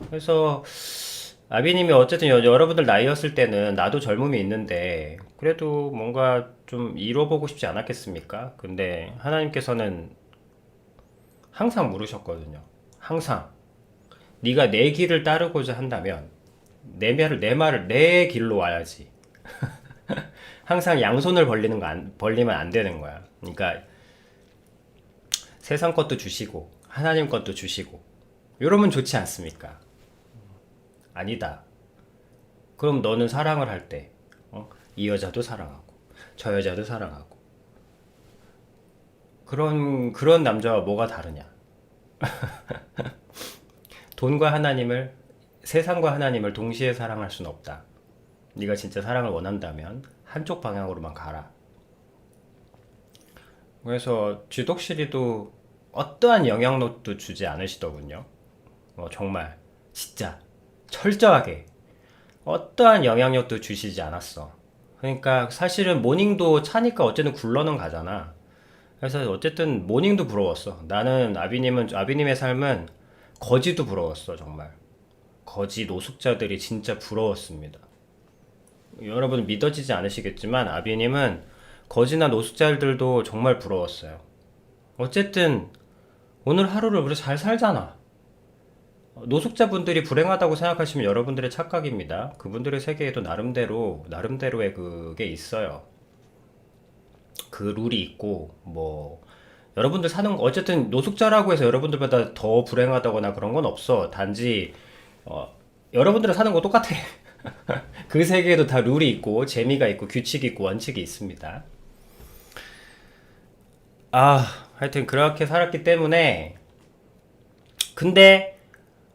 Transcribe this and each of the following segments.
그래서 아비님이 어쨌든 여러분들 나이였을 때는 나도 젊음이 있는데 그래도 뭔가 좀 이뤄보고 싶지 않았겠습니까? 근데 하나님께서는 항상 물으셨거든요. 항상 네가 내 길을 따르고자 한다면 내 말을 내 길로 와야지. 항상 양손을 벌리면 안 되는 거야. 그러니까 세상 것도 주시고 하나님 것도 주시고 이러면 좋지 않습니까? 아니다. 그럼 너는 사랑을 할 때, 이 여자도 사랑하고, 저 여자도 사랑하고, 그런 남자와 뭐가 다르냐? 돈과 하나님을, 세상과 하나님을 동시에 사랑할 수는 없다. 네가 진짜 사랑을 원한다면 한쪽 방향으로만 가라. 그래서 쥐독실이도 어떠한 영향력도 주지 않으시더군요. 정말, 진짜, 철저하게. 어떠한 영향력도 주시지 않았어. 그러니까 사실은 모닝도 차니까 어쨌든 굴러는 가잖아. 그래서 어쨌든 모닝도 부러웠어. 나는 아비님의 삶은 거지도 부러웠어, 정말. 거지 노숙자들이 진짜 부러웠습니다. 여러분 믿어지지 않으시겠지만 아비님은 거지나 노숙자들도 정말 부러웠어요. 어쨌든 오늘 하루를 우리 잘 살잖아. 노숙자분들이 불행하다고 생각하시면 여러분들의 착각입니다. 그분들의 세계에도 나름대로의 그게 있어요. 그 룰이 있고, 여러분들 사는 거, 어쨌든 노숙자라고 해서 여러분들보다 더 불행하다거나 그런 건 없어. 단지, 어, 여러분들은 사는 거 똑같아. 그 세계에도 다 룰이 있고, 재미가 있고, 규칙이 있고, 원칙이 있습니다. 하여튼 그렇게 살았기 때문에, 근데,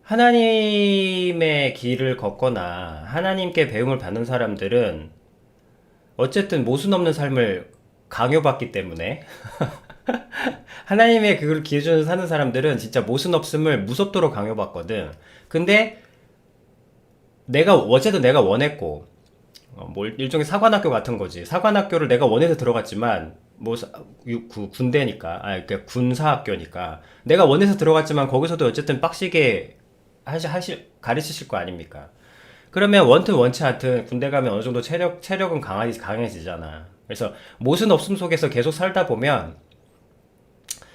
하나님의 길을 걷거나, 하나님께 배움을 받는 사람들은, 어쨌든 모순 없는 삶을 강요받기 때문에, 하나님의 그 기준을 사는 사람들은 진짜 모순 없음을 무섭도록 강요받거든. 근데 어쨌든 내가 원했고, 일종의 사관학교 같은 거지. 사관학교를 내가 원해서 들어갔지만, 군대니까, 그러니까 군사학교니까. 내가 원해서 들어갔지만, 거기서도 어쨌든 빡시게 가르치실 거 아닙니까? 그러면 원튼 원치 않든 군대 가면 어느 정도 체력은 강해지잖아. 그래서 모순 없음 속에서 계속 살다 보면,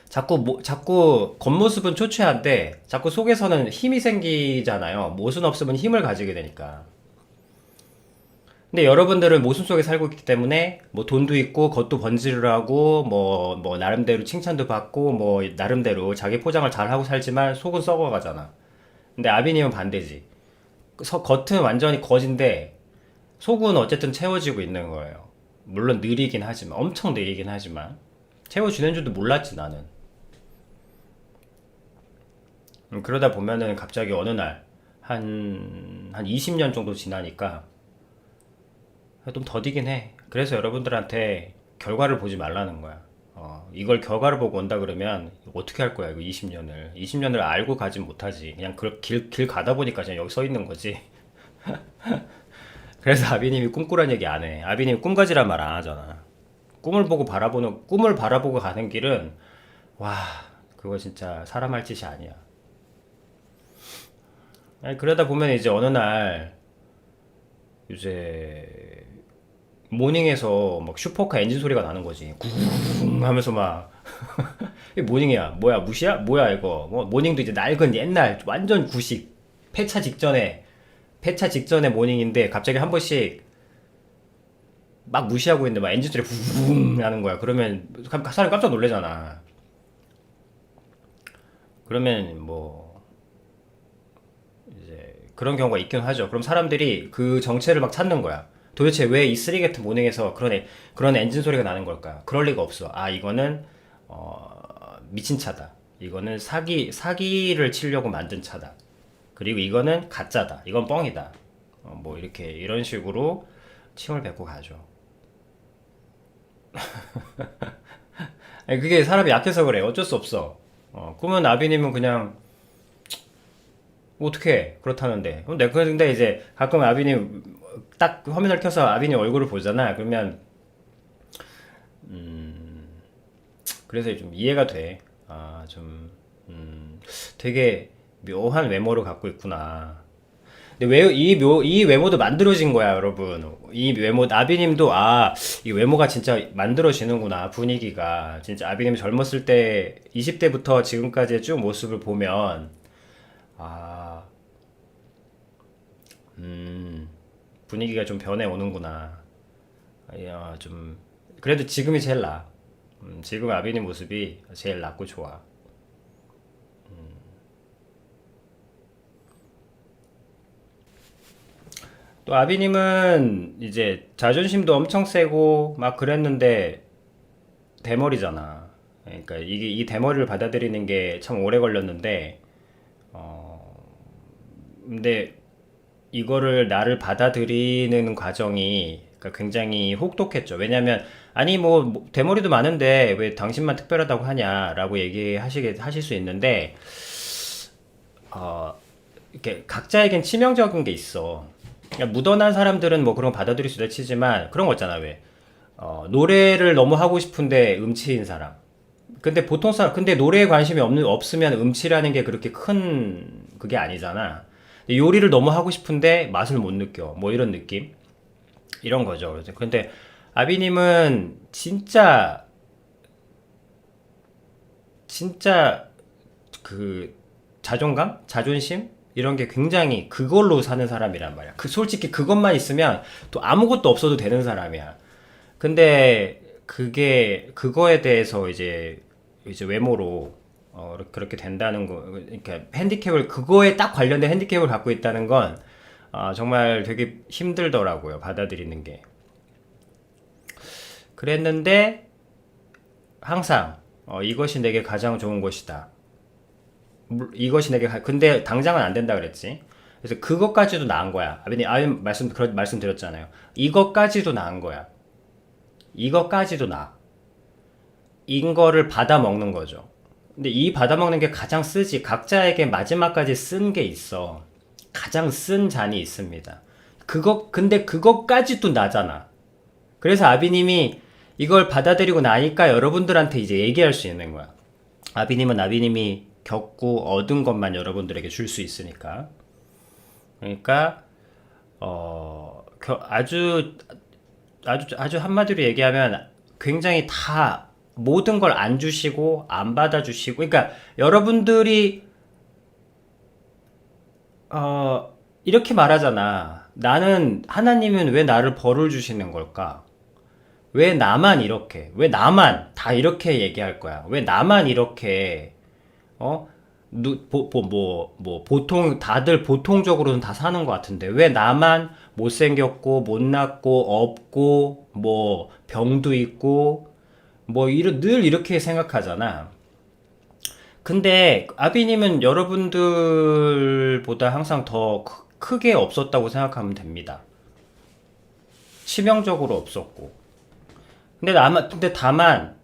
자꾸 겉모습은 초췌한데 자꾸 속에서는 힘이 생기잖아요. 모순 없으면 힘을 가지게 되니까. 근데 여러분들은 모순 속에 살고 있기 때문에 뭐 돈도 있고 겉도 번지르르하고 나름대로 칭찬도 받고 나름대로 자기 포장을 잘 하고 살지만 속은 썩어가잖아. 근데 아비님은 반대지. 겉은 완전히 거진데 속은 어쨌든 채워지고 있는 거예요. 물론 느리긴 하지만 엄청 느리긴 하지만 채워지는 줄도 몰랐지 나는. 그러다 보면은 갑자기 어느 날, 한 20년 정도 지나니까 좀 더디긴 해. 그래서 여러분들한테 결과를 보지 말라는 거야. 이걸 결과를 보고 온다 그러면 어떻게 할 거야, 이거 20년을. 20년을 알고 가진 못하지. 그냥 길 가다 보니까 그냥 여기 서 있는 거지. 그래서 아비님이 꿈꾸란 얘기 안 해. 아비님이 꿈가지란 말 안 하잖아. 꿈을 바라보고 가는 길은, 와, 그거 진짜 사람 할 짓이 아니야. 아니, 그러다 보면 이제 어느 날 이제 모닝에서 막 슈퍼카 엔진 소리가 나는 거지. 쿵 하면서 막 이게 모닝이야. 뭐야 무시야? 뭐야 이거? 모닝도 이제 낡은 옛날 완전 구식 폐차 직전에 폐차 직전의 모닝인데 갑자기 한 번씩 막 무시하고 있는데 막 엔진 소리 쿵 나는 거야. 그러면 사람 깜짝 놀래잖아. 그러면 그런 경우가 있긴 하죠. 그럼 사람들이 그 정체를 막 찾는 거야. 도대체 왜 이 쓰레기 같은 모닝에서 그런 엔진 소리가 나는 걸까? 그럴 리가 없어. 이거는 미친 차다. 이거는 사기를 치려고 만든 차다. 그리고 이거는 가짜다. 이건 뻥이다. 이렇게 이런 식으로 침을 뱉고 가죠. 아니, 그게 사람이 약해서 그래. 어쩔 수 없어. 꿈은 아비님은 그냥 어떻게 그렇다는데. 근데 이제 가끔 아비님 딱 화면을 켜서 아비님 얼굴을 보잖아. 그러면 그래서 좀 이해가 돼. 좀 되게 묘한 외모를 갖고 있구나. 근데 이 외모도 만들어진 거야, 여러분. 이 외모, 아비님도, 이 외모가 진짜 만들어지는구나, 분위기가. 진짜 아비님 젊었을 때, 20대부터 지금까지의 쭉 모습을 보면, 아, 분위기가 좀 변해 오는구나. 야, 좀, 그래도 지금이 제일 나아. 지금 아비님 모습이 제일 낫고 좋아. 또 아비님은 이제 자존심도 엄청 세고 막 그랬는데 대머리잖아. 그러니까 이게 이 대머리를 받아들이는 게 참 오래 걸렸는데 근데 이거를 나를 받아들이는 과정이 그러니까 굉장히 혹독했죠. 왜냐면 아니 뭐 대머리도 많은데 왜 당신만 특별하다고 하냐라고 하실 수 있는데 어 이렇게 각자에겐 치명적인 게 있어. 그러니까 묻어난 사람들은 뭐 그런 거 받아들일 수도 치지만 그런 거 있잖아. 왜 노래를 너무 하고 싶은데 음치인 사람. 근데 노래에 관심이 없으면 음치라는 게 그렇게 큰 그게 아니잖아. 근데 요리를 너무 하고 싶은데 맛을 못 느껴. 뭐 이런 느낌? 이런 거죠. 근데 아비님은 진짜 그 자존감? 자존심? 이런 게 굉장히 그걸로 사는 사람이란 말이야. 솔직히 그것만 있으면 또 아무것도 없어도 되는 사람이야. 근데 그거에 대해서 이제 외모로 그렇게 된다는 거, 그러니까 그거에 딱 관련된 핸디캡을 갖고 있다는 건 정말 되게 힘들더라고요. 받아들이는 게. 그랬는데 항상 이것이 내게 가장 좋은 것이다. 근데 당장은 안 된다 그랬지. 그래서 그것까지도 나은 거야. 그런 말씀드렸잖아요. 이것까지도 나은 거야. 이것까지도 나. 인 거를 받아 먹는 거죠. 근데 이 받아 먹는 게 가장 쓰지. 각자에게 마지막까지 쓴 게 있어. 가장 쓴 잔이 있습니다. 근데 그것까지도 나잖아. 그래서 아비님이 이걸 받아들이고 나니까 여러분들한테 이제 얘기할 수 있는 거야. 아비님은 아비님이 겪고 얻은 것만 여러분들에게 줄 수 있으니까. 그러니까 아주 한마디로 얘기하면 굉장히 다 모든 걸 안 주시고 안 받아주시고, 그러니까 여러분들이 이렇게 말하잖아. 하나님은 왜 나를 벌을 주시는 걸까? 왜 나만 다 이렇게 얘기할 거야? 왜 나만 이렇게 어? 보통, 다들 보통적으로는 다 사는 것 같은데, 왜 나만 못생겼고, 못났고, 없고, 뭐, 병도 있고, 늘 이렇게 생각하잖아. 근데, 아비님은 여러분들보다 항상 더 크게 없었다고 생각하면 됩니다. 치명적으로 없었고. 근데 다만,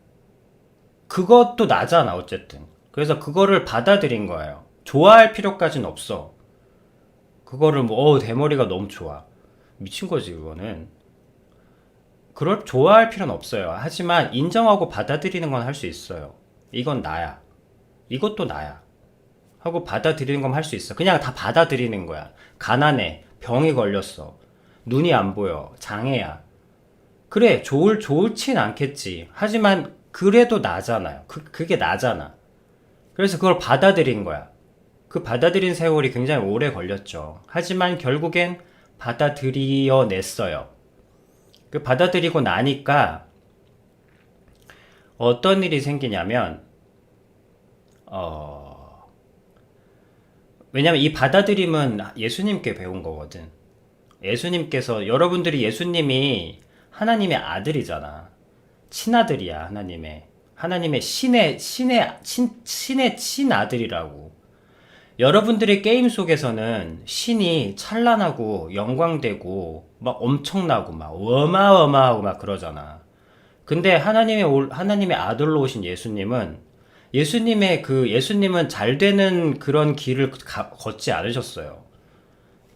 그것도 나잖아, 어쨌든. 그래서 그거를 받아들인 거예요. 좋아할 필요까지는 없어. 그거를 대머리가 너무 좋아. 미친 거지, 그거는. 좋아할 필요는 없어요. 하지만 인정하고 받아들이는 건 할 수 있어요. 이건 나야. 이것도 나야. 하고 받아들이는 건 할 수 있어. 그냥 다 받아들이는 거야. 가난해. 병이 걸렸어. 눈이 안 보여. 장애야. 그래, 좋진 않겠지. 하지만 그래도 나잖아요. 그게 나잖아. 그래서 그걸 받아들인 거야. 그 받아들인 세월이 굉장히 오래 걸렸죠. 하지만 결국엔 받아들여냈어요. 그 받아들이고 나니까 어떤 일이 생기냐면, 왜냐면 이 받아들임은 예수님께 배운 거거든. 여러분들이 하나님의 아들이잖아. 친아들이야, 하나님의 신의 친아들이라고. 여러분들의 게임 속에서는 신이 찬란하고 영광되고 막 엄청나고 막 어마어마하고 막 그러잖아. 근데 하나님의 아들로 오신 예수님은 잘 되는 그런 길을 걷지 않으셨어요.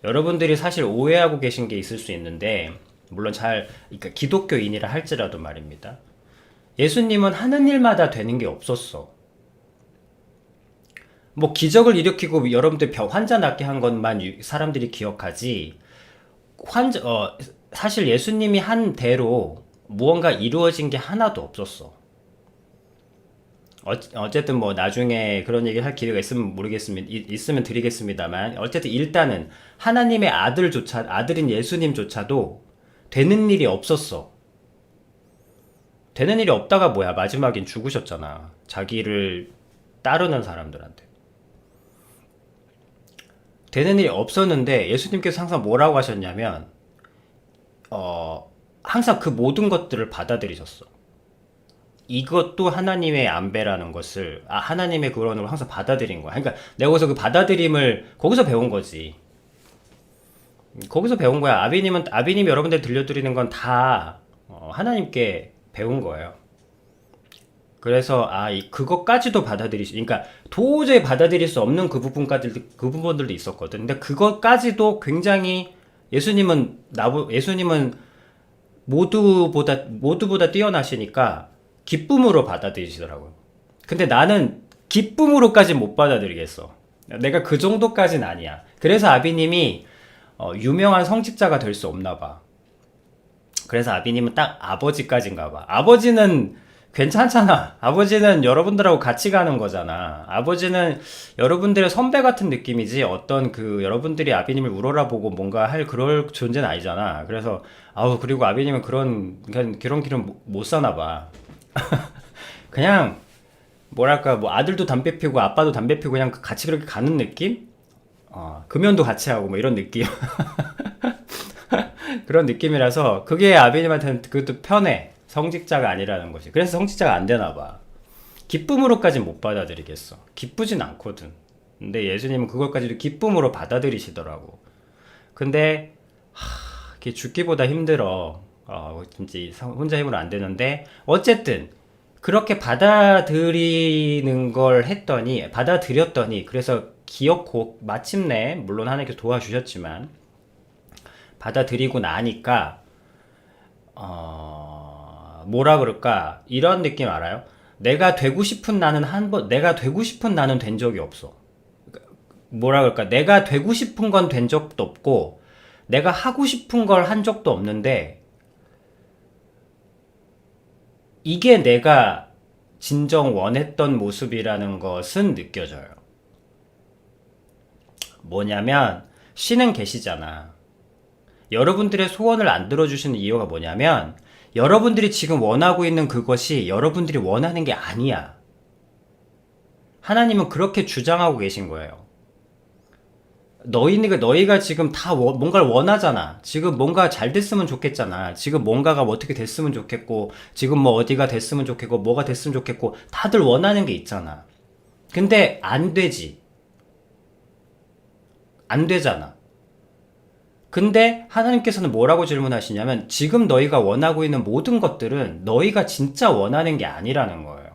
여러분들이 사실 오해하고 계신 게 있을 수 있는데, 물론 그러니까 기독교인이라 할지라도 말입니다. 예수님은 하는 일마다 되는 게 없었어. 뭐 기적을 일으키고 여러분들 환자 낫게 한 것만 사람들이 기억하지, 사실 예수님이 한 대로 무언가 이루어진 게 하나도 없었어. 어쨌든 뭐 나중에 그런 얘기 할 기회가 있으면 모르겠습니다. 있으면 드리겠습니다만, 어쨌든 일단은 하나님의 아들인 예수님조차도 되는 일이 없었어. 되는 일이 없다가 뭐야? 마지막엔 죽으셨잖아. 자기를 따르는 사람들한테. 되는 일이 없었는데 예수님께서 항상 뭐라고 하셨냐면, 항상 그 모든 것들을 받아들이셨어. 이것도 하나님의 안배라는 것을, 하나님의 그런을 항상 받아들인 거야. 그러니까 내가 거기서 그 받아들임을 거기서 배운 거지. 거기서 배운 거야. 아비님이 여러분들 들려드리는 건 다 하나님께 배운 거예요. 그래서 그것까지도 그러니까 도저히 받아들일 수 없는 그 부분들도 있었거든. 근데 그것까지도 굉장히 예수님은 모두보다 뛰어나시니까 기쁨으로 받아들이시더라고요. 근데 나는 기쁨으로까지 못 받아들이겠어. 내가 그 정도까진 아니야. 그래서 아비님이 유명한 성직자가 될 수 없나 봐. 그래서 아비님은 딱 아버지까지인가 봐. 아버지는 괜찮잖아. 아버지는 여러분들하고 같이 가는 거잖아. 아버지는 여러분들의 선배 같은 느낌이지, 여러분들이 아비님을 우러러 보고 뭔가 할 그럴 존재는 아니잖아. 그래서 그리고 아비님은 그런 길은 못 사나 봐. 그냥 뭐랄까, 뭐 아들도 담배 피우고 아빠도 담배 피우고 그냥 같이 그렇게 가는 느낌? 금연도 같이 하고 뭐 이런 느낌. 그런 느낌이라서 그게 아비님한테는 그것도 편해. 성직자가 아니라는 것이. 그래서 성직자가 안 되나 봐. 기쁨으로까지 못 받아들이겠어. 기쁘진 않거든. 근데 예수님은 그것까지도 기쁨으로 받아들이시더라고. 근데 그게 죽기보다 힘들어. 진짜 혼자 힘으로 안 되는데, 어쨌든 그렇게 받아들였더니, 그래서 기어코 마침내, 물론 하나님께서 도와주셨지만, 받아들이고 나니까 뭐라 그럴까, 이런 느낌 알아요? 내가 되고 싶은 나는 된 적이 없어. 뭐라 그럴까, 내가 되고 싶은 건 된 적도 없고 내가 하고 싶은 걸 한 적도 없는데, 이게 내가 진정 원했던 모습이라는 것은 느껴져요. 뭐냐면, 신은 계시잖아. 여러분들의 소원을 안 들어주시는 이유가 뭐냐면, 여러분들이 지금 원하고 있는 그것이 여러분들이 원하는 게 아니야. 하나님은 그렇게 주장하고 계신 거예요. 너희가 지금 다 뭔가를 원하잖아. 지금 뭔가 잘 됐으면 좋겠잖아. 지금 뭔가가 어떻게 됐으면 좋겠고, 지금 뭐 어디가 됐으면 좋겠고, 뭐가 됐으면 좋겠고, 다들 원하는 게 있잖아. 근데 안 되지. 안 되잖아. 근데 하나님께서는 뭐라고 질문하시냐면, 지금 너희가 원하고 있는 모든 것들은 너희가 진짜 원하는 게 아니라는 거예요.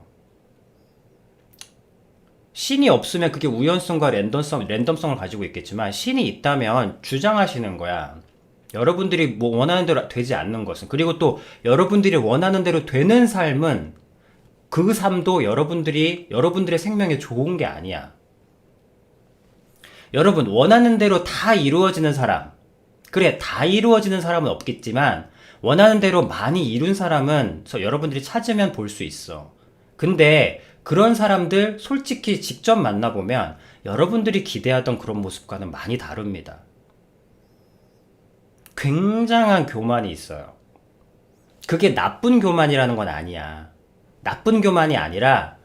신이 없으면 그게 우연성과 랜덤성을 가지고 있겠지만, 신이 있다면 주장하시는 거야. 여러분들이 뭐 원하는 대로 되지 않는 것은, 그리고 또 여러분들이 원하는 대로 되는 삶은, 그 삶도 여러분들의 생명에 좋은 게 아니야. 여러분, 원하는 대로 다 이루어지는 사람, 그래, 다 이루어지는 사람은 없겠지만 원하는 대로 많이 이룬 사람은 여러분들이 찾으면 볼 수 있어. 근데 그런 사람들 솔직히 직접 만나보면 여러분들이 기대하던 그런 모습과는 많이 다릅니다. 굉장한 교만이 있어요. 그게 나쁜 교만이라는 건 아니야. 나쁜 교만이 아니라,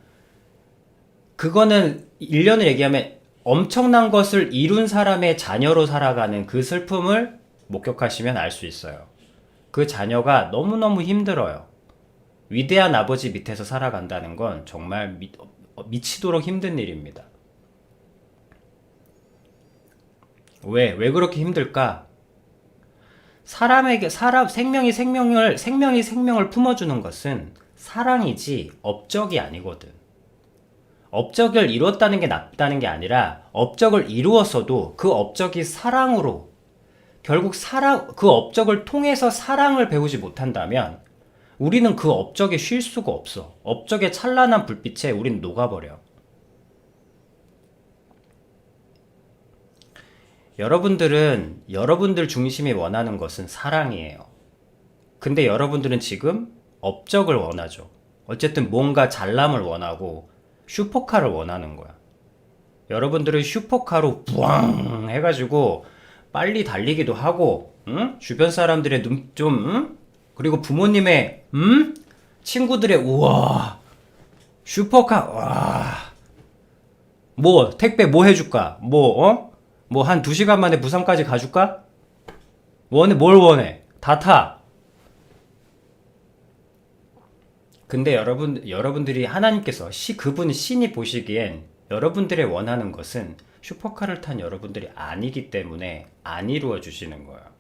그거는 일련을 얘기하면 엄청난 것을 이룬 사람의 자녀로 살아가는 그 슬픔을 목격하시면 알 수 있어요. 그 자녀가 너무너무 힘들어요. 위대한 아버지 밑에서 살아간다는 건 정말 미치도록 힘든 일입니다. 왜 그렇게 힘들까? 생명이 생명을 품어주는 것은 사랑이지 업적이 아니거든. 업적을 이루었다는 게 나쁘다는 게 아니라, 업적을 이루었어도 그 업적이 사랑으로, 결국 그 업적을 통해서 사랑을 배우지 못한다면 우리는 그 업적에 쉴 수가 없어. 업적의 찬란한 불빛에 우린 녹아버려. 여러분들은 여러분들 중심이 원하는 것은 사랑이에요. 근데 여러분들은 지금 업적을 원하죠. 어쨌든 뭔가 잘남을 원하고 슈퍼카를 원하는 거야. 여러분들은 슈퍼카로 부앙 해가지고 빨리 달리기도 하고, 응? 주변 사람들의 응? 그리고 부모님의, 친구들의, 우와, 슈퍼카, 와, 뭐, 택배 뭐 해줄까? 뭐, 뭐, 한 2시간 만에 부산까지 가줄까? 뭘 원해? 다 타. 근데 여러분들이 하나님께서, 그분 신이 보시기엔 여러분들의 원하는 것은 슈퍼카를 탄 여러분들이 아니기 때문에 안 이루어 주시는 거예요.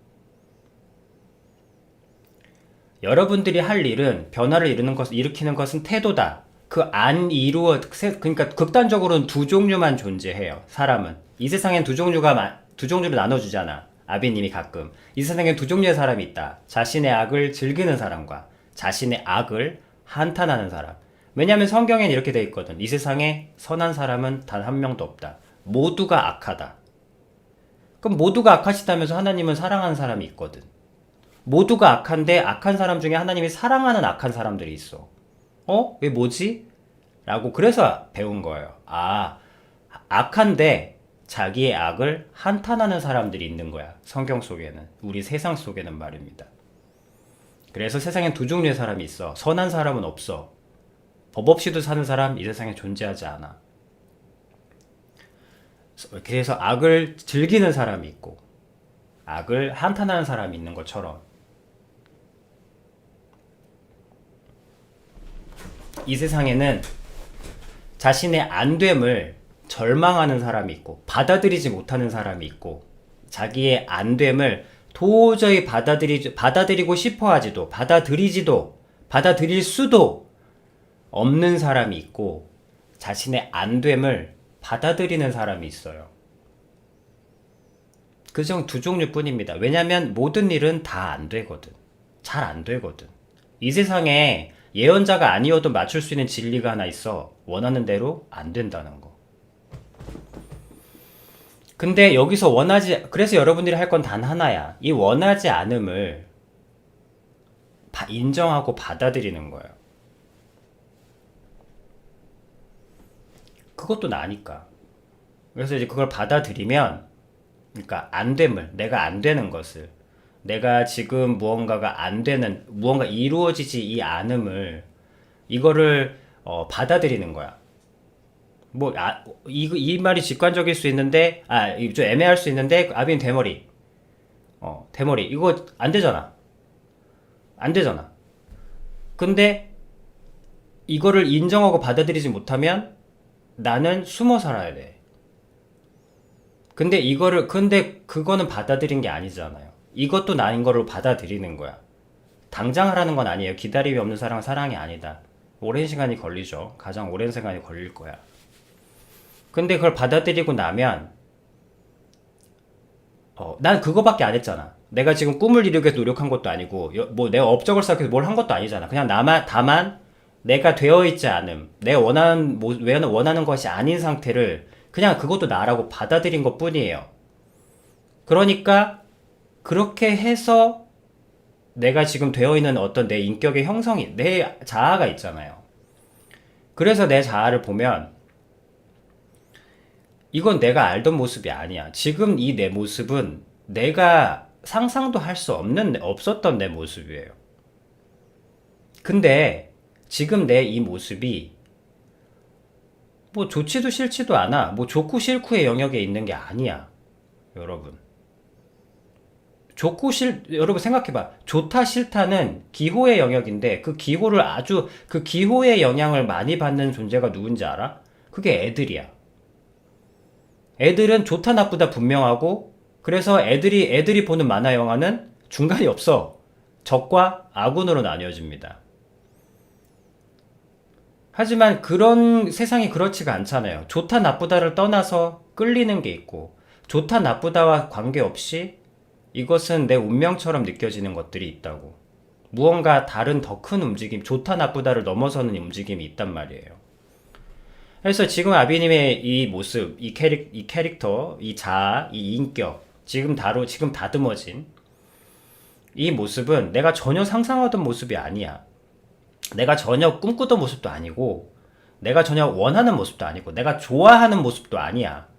여러분들이 할 일은 변화를 일으키는 것은 태도다. 그러니까 극단적으로는 두 종류만 존재해요. 사람은. 이 세상엔 두 종류로 나눠주잖아. 아비님이 가끔. 이 세상엔 두 종류의 사람이 있다. 자신의 악을 즐기는 사람과 자신의 악을 한탄하는 사람. 왜냐하면 성경엔 이렇게 돼 있거든. 이 세상에 선한 사람은 단 한 명도 없다. 모두가 악하다. 그럼 모두가 악하시다면서 하나님은 사랑하는 사람이 있거든. 모두가 악한데 악한 사람 중에 하나님이 사랑하는 악한 사람들이 있어. 왜 뭐지? 라고 그래서 배운 거예요. 악한데 자기의 악을 한탄하는 사람들이 있는 거야. 성경 속에는. 우리 세상 속에는 말입니다. 그래서 세상엔 두 종류의 사람이 있어. 선한 사람은 없어. 법 없이도 사는 사람 이 세상에 존재하지 않아. 그래서 악을 즐기는 사람이 있고 악을 한탄하는 사람이 있는 것처럼 이 세상에는 자신의 안됨을 절망하는 사람이 있고 받아들이지 못하는 사람이 있고 자기의 안됨을 도저히 받아들이고 싶어 하지도 받아들일 수도 없는 사람이 있고 자신의 안됨을 받아들이는 사람이 있어요. 그 두 종류뿐입니다. 왜냐면 모든 일은 다 안 되거든. 잘 안 되거든. 이 세상에 예언자가 아니어도 맞출 수 있는 진리가 하나 있어. 원하는 대로 안 된다는 거. 근데 여기서 그래서 여러분들이 할 건 단 하나야. 이 원하지 않음을 인정하고 받아들이는 거예요. 그것도 나니까. 그래서 이제 그걸 받아들이면, 그러니까 내가 안 되는 것을, 내가 지금 무언가 이루어지지 이 않음을, 이거를 받아들이는 거야. 이 말이 직관적일 수 있는데, 좀 애매할 수 있는데, 아빈 대머리. 대머리. 이거 안 되잖아. 안 되잖아. 근데, 이거를 인정하고 받아들이지 못하면, 나는 숨어 살아야 돼. 근데 그거는 받아들인 게 아니잖아요. 이것도 나인 거를 받아들이는 거야. 당장 하라는 건 아니에요. 기다림이 없는 사랑은 사랑이 아니다. 오랜 시간이 걸리죠. 가장 오랜 시간이 걸릴 거야. 근데 그걸 받아들이고 나면 난 그거밖에 안 했잖아. 내가 지금 꿈을 이루기 위해서 노력한 것도 아니고 내가 업적을 쌓기 위해서 뭘 한 것도 아니잖아. 그냥 다만 내가 되어있지 않음, 내가 원하는 것이 아닌 상태를 그냥 그것도 나라고 받아들인 것 뿐이에요. 그러니까 그렇게 해서 내가 지금 되어있는 어떤 내 인격의 형성이, 내 자아가 있잖아요. 그래서 내 자아를 보면 이건 내가 알던 모습이 아니야. 지금 이 내 모습은 내가 상상도 할 수 없었던 내 모습이에요. 근데 지금 내 이 모습이 좋지도 싫지도 않아. 좋고 싫고의 영역에 있는 게 아니야. 여러분. 여러분 생각해봐. 좋다 싫다는 기호의 영역인데 그 기호의 영향을 많이 받는 존재가 누군지 알아? 그게 애들이야. 애들은 좋다 나쁘다 분명하고 그래서 애들이 보는 만화 영화는 중간이 없어. 적과 아군으로 나뉘어집니다. 하지만 그런 세상이 그렇지가 않잖아요. 좋다 나쁘다를 떠나서 끌리는 게 있고 좋다 나쁘다와 관계없이 이것은 내 운명처럼 느껴지는 것들이 있다고. 무언가 다른 더 큰 움직임, 좋다 나쁘다를 넘어서는 움직임이 있단 말이에요. 그래서 지금 아비님의 이 모습, 이 캐릭터, 이 자아, 이 인격, 지금 다듬어진 이 모습은 내가 전혀 상상하던 모습이 아니야. 내가 전혀 꿈꾸던 모습도 아니고, 내가 전혀 원하는 모습도 아니고, 내가 좋아하는 모습도 아니야.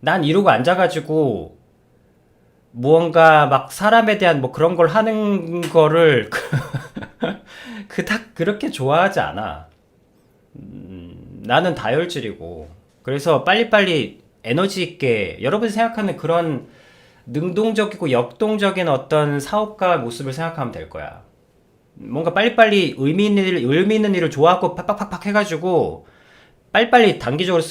난 이러고 앉아가지고, 무언가 막 사람에 대한 뭐 그런 걸 하는 거를, 그닥 그렇게 좋아하지 않아. 나는 다혈질이고. 그래서 빨리빨리 에너지 있게, 여러분이 생각하는 그런 능동적이고 역동적인 어떤 사업가 모습을 생각하면 될 거야. 뭔가 빨리빨리 의미 있는 일을 좋아하고 팍팍팍팍 해가지고 빨리빨리 단기적으로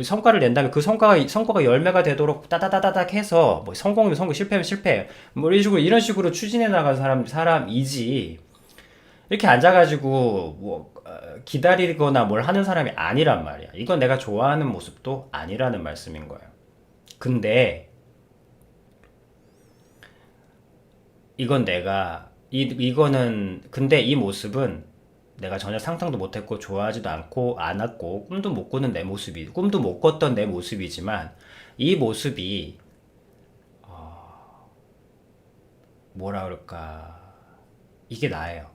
성과를 낸 다음에 그 성과가 열매가 되도록 따다다다닥 해서 뭐 성공이면 성공, 실패면 실패. 뭐 이런 식으로 추진해 나간 사람이지. 이렇게 앉아가지고 뭐 기다리거나 뭘 하는 사람이 아니란 말이야. 이건 내가 좋아하는 모습도 아니라는 말씀인 거예요. 근데 이건 이거는 근데 이 모습은 내가 전혀 상상도 못했고 좋아하지도 않았고 꿈도 못 꿨던 내 모습이지만 이 모습이 뭐라 그럴까, 이게 나예요.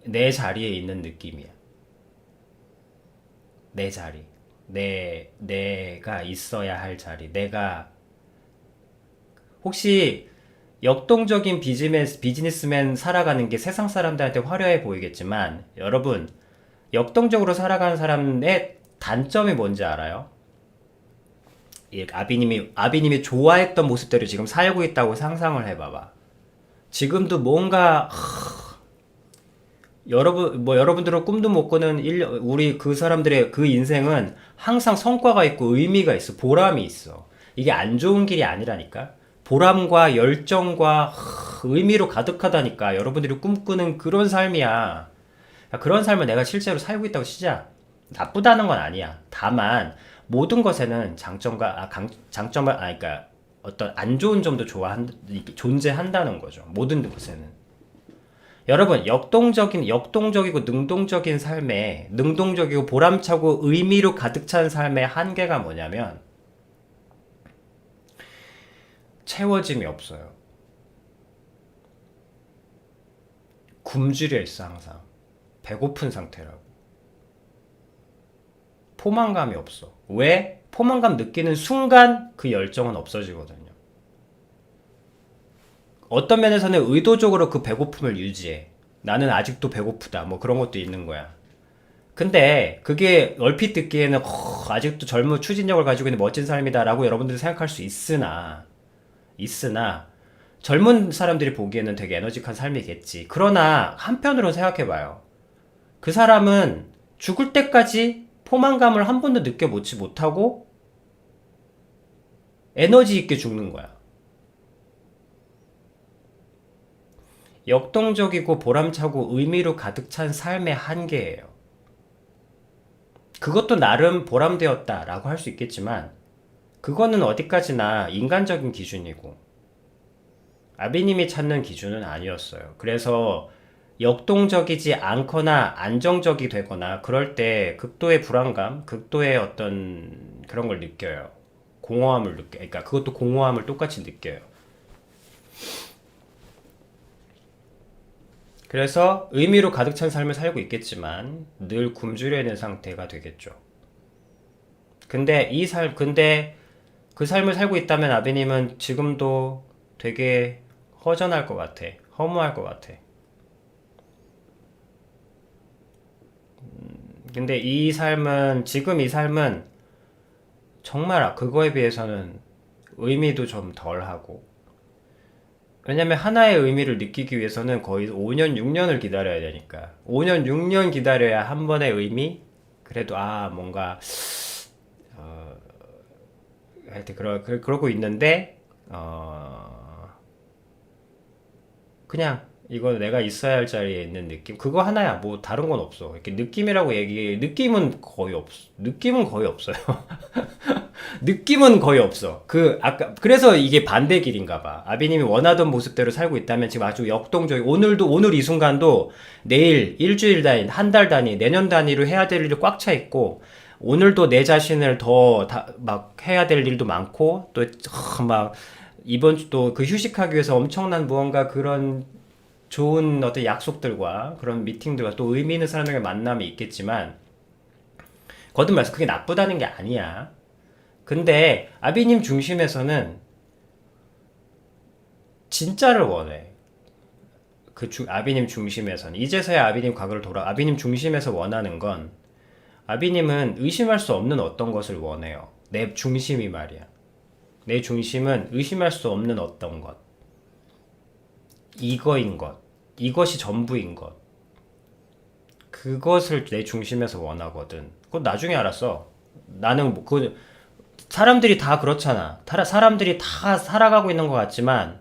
내 자리에 있는 느낌이야. 내 자리, 내가 있어야 할 자리. 내가 혹시 역동적인 비즈니스맨 살아가는 게 세상 사람들한테 화려해 보이겠지만, 여러분, 역동적으로 살아가는 사람의 단점이 뭔지 알아요? 아비님이 좋아했던 모습대로 지금 살고 있다고 상상을 해봐봐. 지금도 뭔가, 여러분들은 꿈도 못 꾸는 우리 그 사람들의 그 인생은 항상 성과가 있고 의미가 있어. 보람이 있어. 이게 안 좋은 길이 아니라니까. 보람과 열정과 의미로 가득하다니까. 여러분들이 꿈꾸는 그런 삶이야. 그런 삶을 내가 실제로 살고 있다고 치자. 나쁘다는 건 아니야. 다만 모든 것에는 그러니까 어떤 안 좋은 점도 존재한다는 거죠. 모든 것에는. 여러분, 역동적이고 능동적이고 보람차고 의미로 가득 찬 삶의 한계가 뭐냐면 채워짐이 없어요. 굶주려 있어, 항상. 배고픈 상태라고. 포만감이 없어. 왜? 포만감 느끼는 순간 그 열정은 없어지거든요. 어떤 면에서는 의도적으로 그 배고픔을 유지해. 나는 아직도 배고프다. 뭐 그런 것도 있는 거야. 근데 그게 얼핏 듣기에는 아직도 젊은 추진력을 가지고 있는 멋진 삶이다라고 여러분들이 생각할 수 있으나 젊은 사람들이 보기에는 되게 에너직한 삶이겠지. 그러나 한편으로 생각해봐요. 그 사람은 죽을 때까지 포만감을 한 번도 느껴보지 못하고 에너지 있게 죽는 거야. 역동적이고 보람차고 의미로 가득 찬 삶의 한계예요. 그것도 나름 보람되었다라고 할 수 있겠지만 그거는 어디까지나 인간적인 기준이고 아비님이 찾는 기준은 아니었어요. 그래서 역동적이지 않거나 안정적이 되거나 그럴 때 극도의 불안감, 극도의 어떤 그런 걸 느껴요. 그러니까 그것도 공허함을 똑같이 느껴요. 그래서 의미로 가득 찬 삶을 살고 있겠지만 늘 굶주려 있는 상태가 되겠죠. 근데 그 삶을 살고 있다면 아비님은 지금도 되게 허전할 것 같아. 허무할 것 같아. 근데 지금 이 삶은 정말 그거에 비해서는 의미도 좀 덜하고. 왜냐면 하나의 의미를 느끼기 위해서는 거의 5년, 6년을 기다려야 되니까. 5년, 6년 기다려야 한 번의 의미? 그래도, 뭔가, 하여튼, 그러고 있는데, 그냥 이거 내가 있어야 할 자리에 있는 느낌? 그거 하나야. 뭐 다른 건 없어. 이렇게 느낌이라고 얘기해. 느낌은 거의 없어. 느낌은 거의 없어요. 느낌은 거의 없어. 그래서 이게 반대 길인가 봐. 아비님이 원하던 모습대로 살고 있다면 지금 아주 역동적이, 오늘 이 순간도 내일, 일주일 단위, 한 달 단위, 내년 단위로 해야 될 일이 꽉 차 있고, 오늘도 내 자신을 막 해야 될 일도 많고, 막, 이번 주도 그 휴식하기 위해서 엄청난 무언가 그런 좋은 어떤 약속들과 그런 미팅들과 또 의미 있는 사람들과 만남이 있겠지만, 거듭 말해서 그게 나쁘다는 게 아니야. 근데 아비님 중심에서는 진짜를 원해. 아비님 중심에서는 이제서야 아비님 과거를 아비님 중심에서 원하는 건, 아비님은 의심할 수 없는 어떤 것을 원해요. 내 중심이 말이야. 내 중심은 의심할 수 없는 어떤 것, 이거인 것, 이것이 전부인 것, 그것을 내 중심에서 원하거든. 그건 나중에 알았어. 나는 사람들이 다 그렇잖아. 사람들이 다 살아가고 있는 것 같지만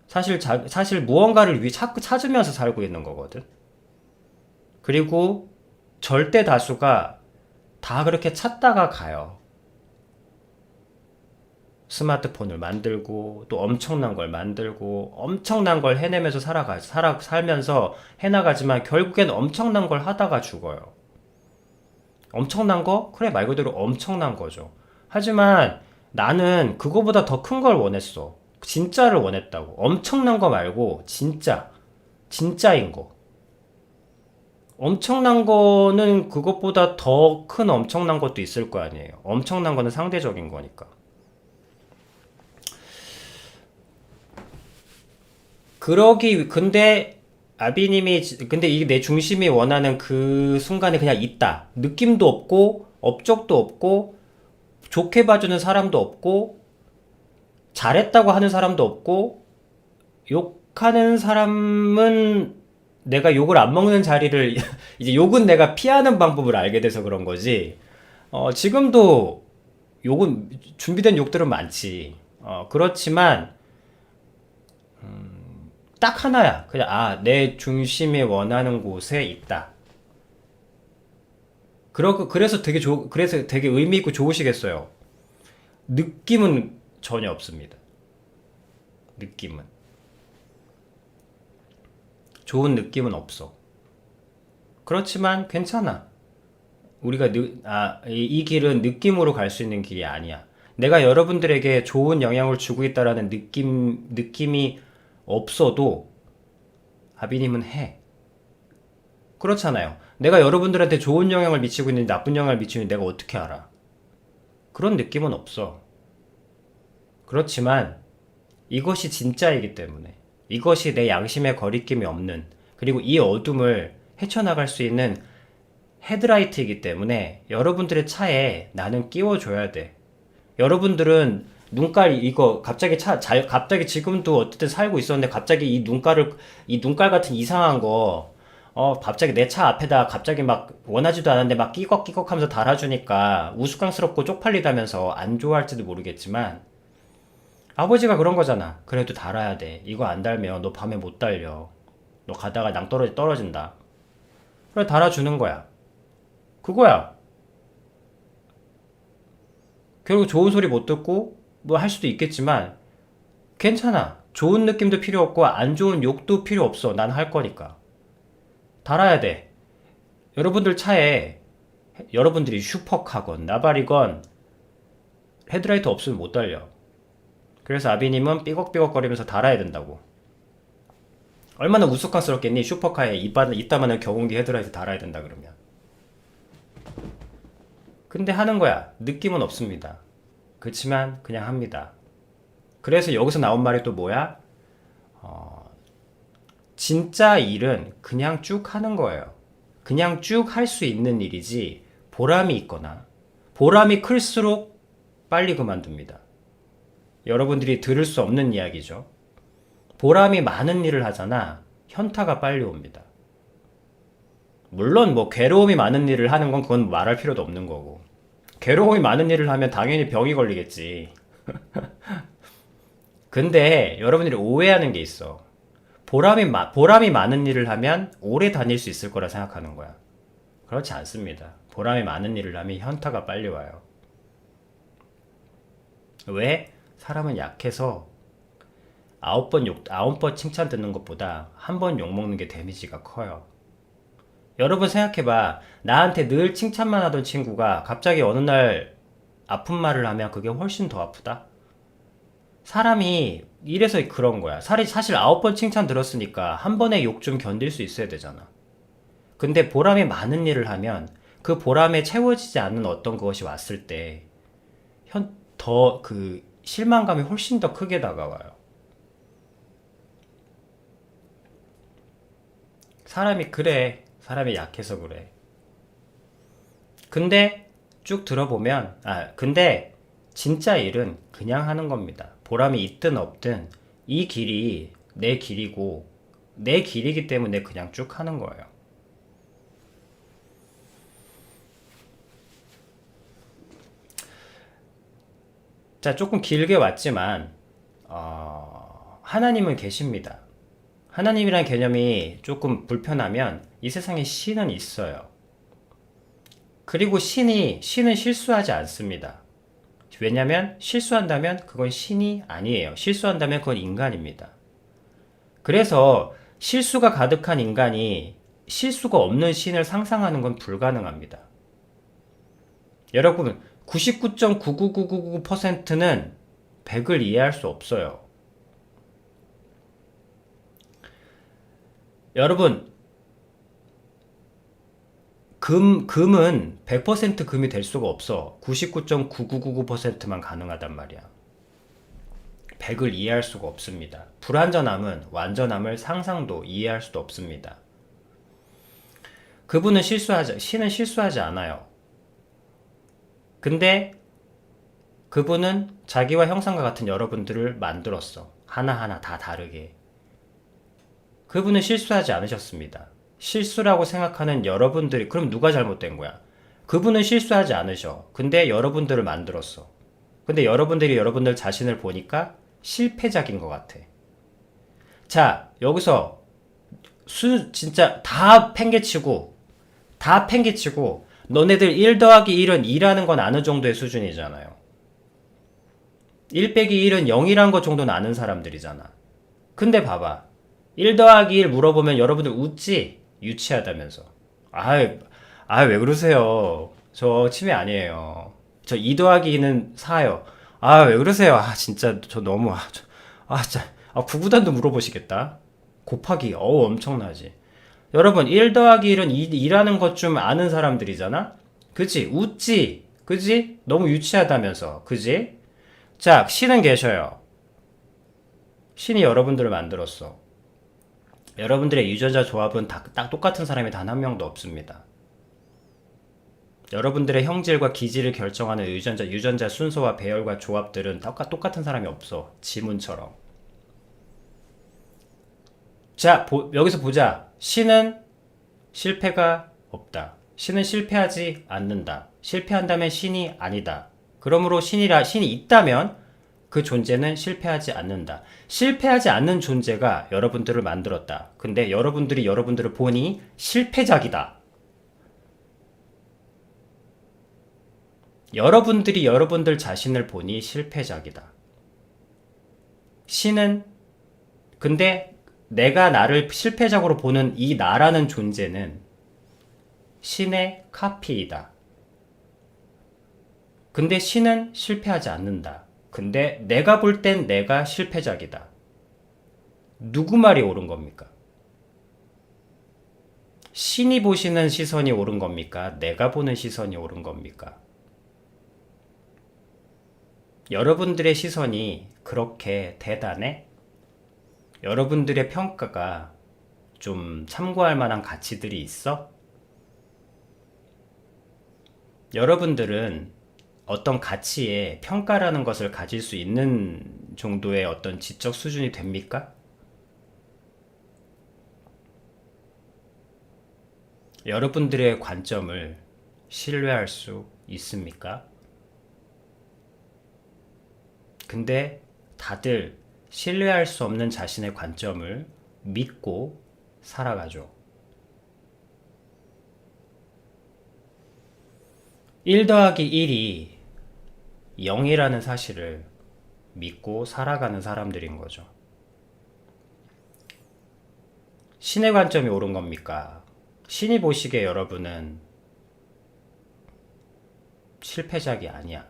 사실 무언가를 자꾸 찾으면서 살고 있는 거거든. 그리고 절대 다수가 다 그렇게 찾다가 가요. 스마트폰을 만들고 또 엄청난 걸 만들고 엄청난 걸 해내면서 살면서 해나가지만 결국엔 엄청난 걸 하다가 죽어요. 엄청난 거? 그래, 말 그대로 엄청난 거죠. 하지만 나는 그거보다 더 큰 걸 원했어. 진짜를 원했다고. 엄청난 거 말고 진짜인 거. 엄청난 거는 그것보다 더 큰 엄청난 것도 있을 거 아니에요. 엄청난 거는 상대적인 거니까. 근데 이게 내 중심이 원하는 그 순간에 그냥 있다. 느낌도 없고, 업적도 없고, 좋게 봐주는 사람도 없고, 잘했다고 하는 사람도 없고, 욕하는 사람은 내가 욕을 안 먹는 자리를, 이제 욕은 내가 피하는 방법을 알게 돼서 그런 거지. 지금도 준비된 욕들은 많지. 그렇지만, 딱 하나야. 그냥, 내 중심이 원하는 곳에 있다. 그래서 되게 의미 있고 좋으시겠어요. 느낌은 전혀 없습니다. 느낌은. 좋은 느낌은 없어. 그렇지만 괜찮아. 이 길은 느낌으로 갈 수 있는 길이 아니야. 내가 여러분들에게 좋은 영향을 주고 있다라는 느낌이 없어도 아비님은 해. 그렇잖아요. 내가 여러분들한테 좋은 영향을 미치고 있는지 나쁜 영향을 미치는지 내가 어떻게 알아? 그런 느낌은 없어. 그렇지만 이것이 진짜이기 때문에, 이것이 내 양심에 거리낌이 없는, 그리고 이 어둠을 헤쳐나갈 수 있는 헤드라이트이기 때문에 여러분들의 차에 나는 끼워줘야 돼. 여러분들은 갑자기 지금도 어쨌든 살고 있었는데 갑자기 이 눈깔 같은 이상한 거, 갑자기 내 차 앞에다 갑자기 막 원하지도 않았는데 막 끼걱끼걱 하면서 달아주니까 우스꽝스럽고 쪽팔리다면서 안 좋아할지도 모르겠지만, 아버지가 그런 거잖아. 그래도 달아야 돼. 이거 안 달면 너 밤에 못 달려. 너 가다가 떨어진다. 그래, 달아주는 거야. 그거야. 결국 좋은 소리 못 듣고 뭐 할 수도 있겠지만 괜찮아. 좋은 느낌도 필요 없고 안 좋은 욕도 필요 없어. 난 할 거니까. 달아야 돼. 여러분들 차에 여러분들이 슈퍼카건 나발이건 헤드라이트 없으면 못 달려. 그래서 아비님은 삐걱삐걱거리면서 달아야 된다고. 얼마나 우스꽝스럽겠니? 슈퍼카에 이따만한 경운기 헤드라이트 달아야 된다 그러면. 근데 하는 거야. 느낌은 없습니다. 그렇지만 그냥 합니다. 그래서 여기서 나온 말이 또 뭐야? 진짜 일은 그냥 쭉 하는 거예요. 그냥 쭉 할 수 있는 일이지 보람이 있거나 보람이 클수록 빨리 그만둡니다. 여러분들이 들을 수 없는 이야기죠. 보람이 많은 일을 하잖아. 현타가 빨리 옵니다. 물론 뭐 괴로움이 많은 일을 하는 건 그건 말할 필요도 없는 거고. 괴로움이 많은 일을 하면 당연히 병이 걸리겠지. 근데 여러분들이 오해하는 게 있어. 보람이 많은 일을 하면 오래 다닐 수 있을 거라 생각하는 거야. 그렇지 않습니다. 보람이 많은 일을 하면 현타가 빨리 와요. 왜? 사람은 약해서 9번 칭찬 듣는 것보다 한 번 욕먹는 게 데미지가 커요. 여러분 생각해봐. 나한테 늘 칭찬만 하던 친구가 갑자기 어느 날 아픈 말을 하면 그게 훨씬 더 아프다? 사람이 이래서 그런 거야. 사실 9번 칭찬 들었으니까 한 번의 욕 좀 견딜 수 있어야 되잖아. 근데 보람이 많은 일을 하면 그 보람에 채워지지 않는 어떤 것이 왔을 때 그 실망감이 훨씬 더 크게 다가와요. 사람이 그래. 사람이 약해서 그래. 근데 쭉 들어보면, 근데 진짜 일은 그냥 하는 겁니다. 보람이 있든 없든 이 길이 내 길이고 내 길이기 때문에 그냥 쭉 하는 거예요. 자, 조금 길게 왔지만, 하나님은 계십니다. 하나님이란 개념이 조금 불편하면 이 세상에 신은 있어요. 그리고 신은 실수하지 않습니다. 왜냐면 실수한다면 그건 신이 아니에요. 실수한다면 그건 인간입니다. 그래서 실수가 가득한 인간이 실수가 없는 신을 상상하는 건 불가능합니다. 여러분, 99.99999%는 100을 이해할 수 없어요. 여러분, 금은 100% 금이 될 수가 없어. 99.9999%만 가능하단 말이야. 100을 이해할 수가 없습니다. 불완전함은 완전함을 상상도 이해할 수도 없습니다. 신은 실수하지 않아요. 근데 그분은 자기와 형상과 같은 여러분들을 만들었어. 하나하나 다 다르게. 그분은 실수하지 않으셨습니다. 실수라고 생각하는 여러분들이, 그럼 누가 잘못된 거야? 그분은 실수하지 않으셔. 근데 여러분들을 만들었어. 근데 여러분들이 여러분들 자신을 보니까 실패작인 것 같아. 자, 여기서 진짜 다 팽개치고 너네들 1 더하기 1은 2라는 건 아는 정도의 수준이잖아요. 1 빼기 1은 0이란 것 정도는 아는 사람들이잖아. 근데 봐봐. 1 더하기 1 물어보면 여러분들 웃지? 유치하다면서. 왜 그러세요? 저 치매 아니에요. 저 2 더하기 2는 4요. 왜 그러세요? 진짜 저 너무 진짜 구구단도 물어보시겠다. 곱하기 엄청나지. 여러분 1 더하기 1은 2라는 것 좀 아는 사람들이잖아. 그치? 웃지? 그치? 너무 유치하다면서. 그치? 자, 신은 계셔요. 신이 여러분들을 만들었어. 여러분들의 유전자 조합은 딱 똑같은 사람이 단 한 명도 없습니다. 여러분들의 형질과 기질을 결정하는 유전자 순서와 배열과 조합들은 똑같은 사람이 없어. 지문처럼. 자, 여기서 보자. 신은 실패가 없다. 신은 실패하지 않는다. 실패한다면 신이 아니다. 그러므로 신이 있다면 그 존재는 실패하지 않는다. 실패하지 않는 존재가 여러분들을 만들었다. 근데 여러분들이 여러분들을 보니 실패작이다. 여러분들이 여러분들 자신을 보니 실패작이다. 근데 내가 나를 실패작으로 보는 이 나라는 존재는 신의 카피이다. 근데 신은 실패하지 않는다. 근데 내가 볼 땐 내가 실패작이다. 누구 말이 옳은 겁니까? 신이 보시는 시선이 옳은 겁니까? 내가 보는 시선이 옳은 겁니까? 여러분들의 시선이 그렇게 대단해? 여러분들의 평가가 좀 참고할 만한 가치들이 있어? 여러분들은 어떤 가치에 평가라는 것을 가질 수 있는 정도의 어떤 지적 수준이 됩니까? 여러분들의 관점을 신뢰할 수 있습니까? 근데 다들 신뢰할 수 없는 자신의 관점을 믿고 살아가죠. 1 더하기 1이 0이라는 사실을 믿고 살아가는 사람들인 거죠. 신의 관점이 옳은 겁니까? 신이 보시기에 여러분은 실패작이 아니야.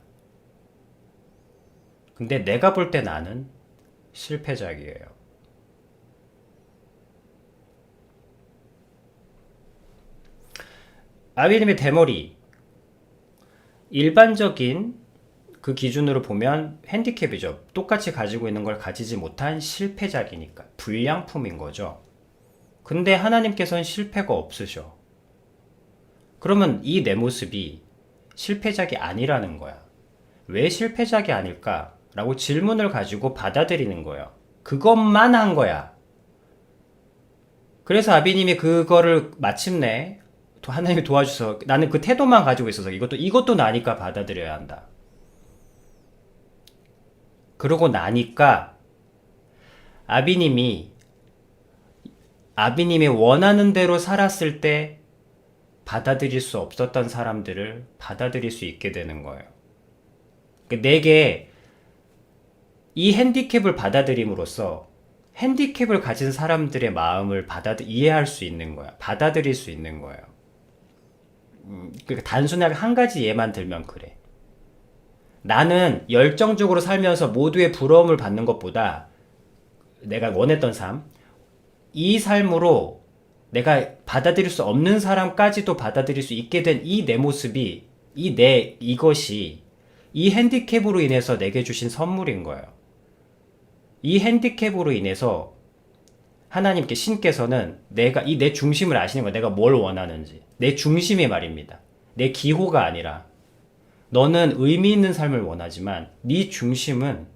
근데 내가 볼 때 나는 실패작이에요. 아비님의 대머리, 일반적인 그 기준으로 보면 핸디캡이죠. 똑같이 가지고 있는 걸 가지지 못한 실패작이니까 불량품인 거죠. 근데 하나님께서는 실패가 없으셔. 그러면 이 내 모습이 실패작이 아니라는 거야. 왜 실패작이 아닐까? 라고 질문을 가지고 받아들이는 거예요. 그것만 한 거야. 그래서 아비님이 그거를 마침내 하나님이 도와주셔서 나는 그 태도만 가지고 있어서 이것도 나니까 받아들여야 한다. 그러고 나니까 아비님이 원하는 대로 살았을 때 받아들일 수 없었던 사람들을 받아들일 수 있게 되는 거예요. 내게 이 핸디캡을 받아들임으로써 핸디캡을 가진 사람들의 마음을 이해할 수 있는 거야. 받아들일 수 있는 거예요. 그러니까 단순하게 한 가지 예만 들면 그래. 나는 열정적으로 살면서 모두의 부러움을 받는 것보다 내가 원했던 삶, 이 삶으로 내가 받아들일 수 없는 사람까지도 받아들일 수 있게 된 이 내 모습이, 이것이 이 핸디캡으로 인해서 내게 주신 선물인 거예요. 이 핸디캡으로 인해서 하나님께 신께서는 내 중심을 아시는 거예요. 내가 뭘 원하는지. 내 중심이 말입니다. 내 기호가 아니라 너는 의미 있는 삶을 원하지만 네 중심은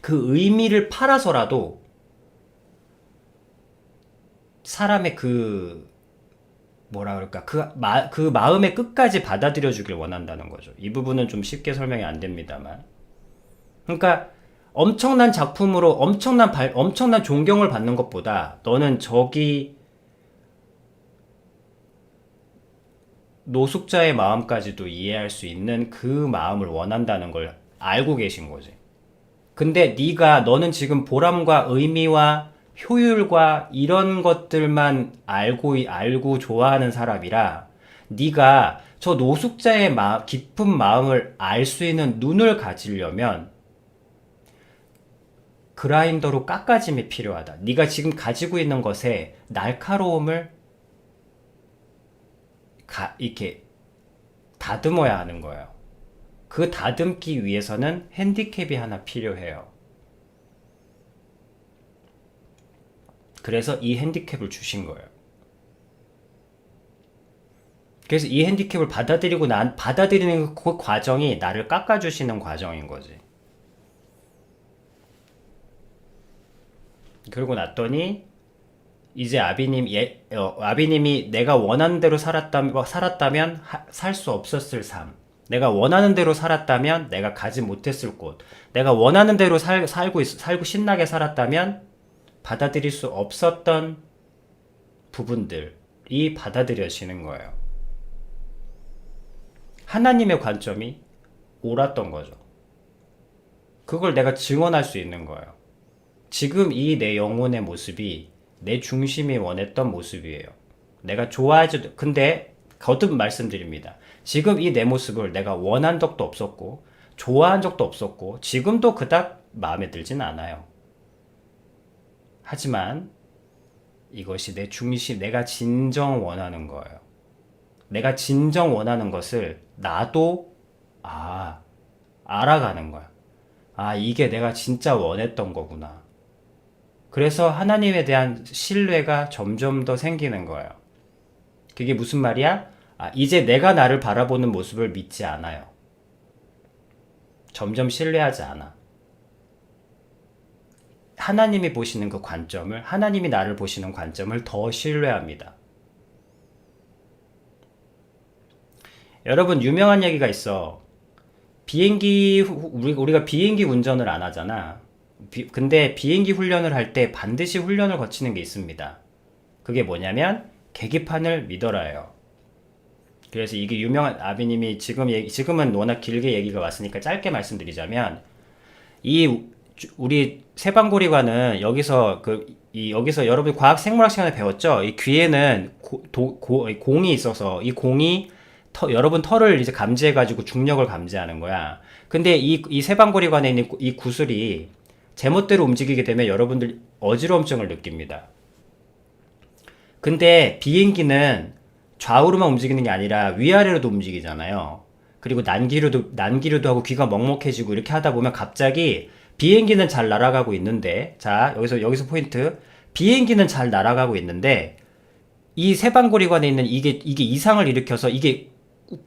그 의미를 팔아서라도 사람의 그 마음의 끝까지 받아들여 주길 원한다는 거죠. 이 부분은 좀 쉽게 설명이 안 됩니다만. 그러니까 엄청난 작품으로 엄청난 존경을 받는 것보다 너는 저기 노숙자의 마음까지도 이해할 수 있는 그 마음을 원한다는 걸 알고 계신 거지. 근데 너는 지금 보람과 의미와 효율과 이런 것들만 알고 좋아하는 사람이라 네가 저 노숙자의 깊은 마음을 알 수 있는 눈을 가지려면 그라인더로 깎아짐이 필요하다. 네가 지금 가지고 있는 것에 날카로움을 이렇게 다듬어야 하는 거예요. 그 다듬기 위해서는 핸디캡이 하나 필요해요. 그래서 이 핸디캡을 주신 거예요. 그래서 이 핸디캡을 받아들이는 그 과정이 나를 깎아주시는 과정인 거지. 그러고 났더니 이제 아비님이 내가 원하는 대로 살았다면 살 수 없었을 삶, 내가 원하는 대로 살았다면 내가 가지 못했을 곳, 내가 원하는 대로 살고 신나게 살았다면 받아들일 수 없었던 부분들이 받아들여지는 거예요. 하나님의 관점이 옳았던 거죠. 그걸 내가 증언할 수 있는 거예요. 지금 이 내 영혼의 모습이 내 중심이 원했던 모습이에요. 내가 근데 거듭 말씀드립니다. 지금 이 내 모습을 내가 원한 적도 없었고 좋아한 적도 없었고 지금도 그닥 마음에 들진 않아요. 하지만 이것이 내 중심, 내가 진정 원하는 거예요. 내가 진정 원하는 것을 나도 알아가는 거야. 이게 내가 진짜 원했던 거구나. 그래서 하나님에 대한 신뢰가 점점 더 생기는 거예요. 그게 무슨 말이야? 이제 내가 나를 바라보는 모습을 믿지 않아요. 점점 신뢰하지 않아. 하나님이 보시는 그 관점을, 하나님이 나를 보시는 관점을 더 신뢰합니다. 여러분, 유명한 얘기가 있어. 우리가 비행기 운전을 안 하잖아. 근데 비행기 훈련을 할 때 반드시 훈련을 거치는 게 있습니다. 그게 뭐냐면 계기판을 믿어라예요. 그래서 이게 유명한 아비님이 지금은 워낙 길게 얘기가 왔으니까 짧게 말씀드리자면 이 우리 세방고리관은 여기서 여러분 과학 생물학 시간에 배웠죠? 이 귀에는 공이 있어서 이 공이 여러분 털을 이제 감지해가지고 중력을 감지하는 거야. 근데 이 세방고리관에 있는 이 구슬이 제멋대로 움직이게 되면 여러분들 어지러움증을 느낍니다. 근데 비행기는 좌우로만 움직이는 게 아니라 위아래로도 움직이잖아요. 그리고 난기류도 하고 귀가 먹먹해지고 이렇게 하다 보면 갑자기 비행기는 잘 날아가고 있는데, 자, 여기서 포인트. 비행기는 잘 날아가고 있는데, 이 세방고리관에 있는 이게 이상을 일으켜서 이게